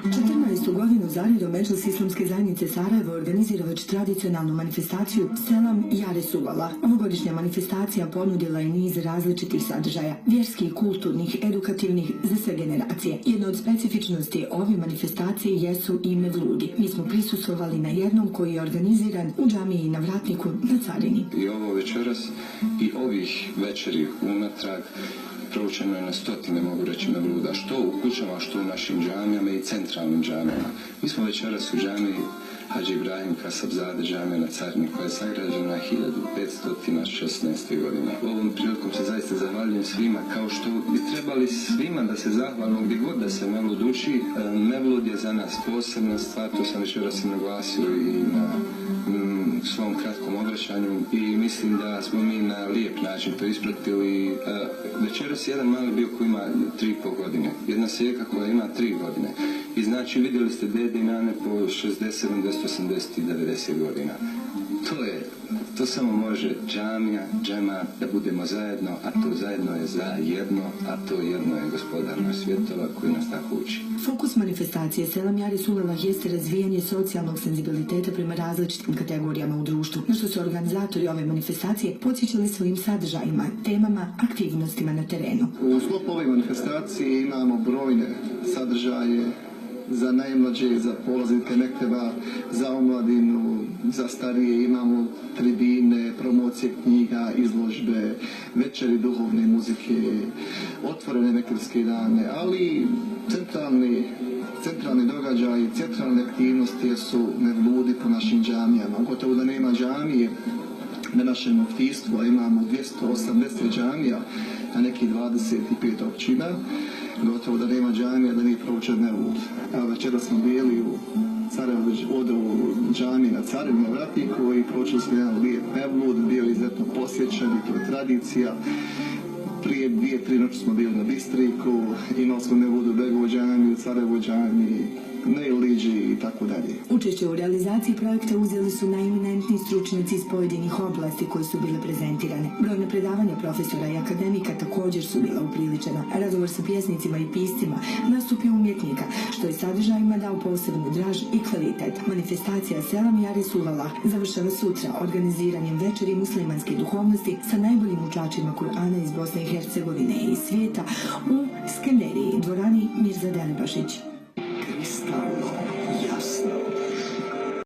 14. godinu za redom Medžlis Islamske zajednice Sarajevo organizira već tradicionalnu manifestaciju Selam ja Resulallah. Ovogodišnja manifestacija ponudila je niz različitih sadržaja, vjerskih, kulturnih, edukativnih za sve generacije. Jedna od specifičnosti ove manifestacije jesu i mevludi. Mi smo prisustvovali na jednom koji je organiziran u džamiji na Vratniku na Carini. I ovo večeras i ovih večeri unatrag proučeno je na stotine, mogu reći, mevluda, što u kućama, što u našim džamijama i centralnim džamijama. Mi smo večeras u džamiji Hadži Ibrahim Kasabzade džamije na Carini, koja je sagrađena 1516. godine. Ovom prilikom se zaista zahvaljujem svima, kao što bi trebali svima da se zahvalimo gdje god da se mevlud uči. Mevlud je za nas posebna stvar, to sam večeras naglasio i na svom kratkom obraćanju i mislim da smo mi na lijep način to ispratili. Večeras jedan mali bio koji ima 3,5 godine, jedna sjeka koja ima 3 godine i znači vidjeli ste dede i nane po 60, 70, 80 i 90 godina. To samo može džamija, džema, da budemo zajedno, a to zajedno je za jedno, a to jedno je Gospodar naš svjetova koji nas tako uči. Fokus manifestacije Selam ja Resulallah jeste razvijanje socijalnog senzibiliteta prema različitim kategorijama u društvu, na što su organizatori ove manifestacije podsjećali svojim sadržajima, temama, aktivnostima na terenu. U sklopu ove manifestacije imamo brojne sadržaje za najmlađe, za polaznike mekteba, za omladinu, za starije, imamo tribine, promocije knjiga, izložbe, večeri duhovne muzike, otvorene mektebske dane, ali centralni događaji, centralne aktivnosti su mevludi po našim džamijama. Gotovo da nema džamije na našem muftijstvu, a imamo 280 džamija na nekih 25 općina. Gotovo da nema džamija da nije proučen mevlud. Evo večera smo bili u džamiji na Carini na Vratniku i proučili smo jedan lijep mevlud, bio je izuzetno posjećen i to je tradicija. Prije 2-3 noći smo bili na Bistriku, imali smo mevlud u Begovu džamiji, u Carajevu džamiji, na Iliđi i tako dalje. Učešće u realizaciji projekta uzeli su najeminentni stručnjaci iz pojedinih oblasti koji su bile prezentirane. Brojna predavanja profesora i akademika također su bila upriličena. Razgovor sa pjesnicima i piscima, nastupi umjetnika, što je sadržajima dao posebnu draž i kvalitet. Manifestacija Selam ja Resulallah završava sutra organiziranjem večeri muslimanske duhovnosti sa najboljim učačima Kur'ana iz Bosne i Hercegovine i svijeta u Skenderiji, dvorani Mirza Delibašić.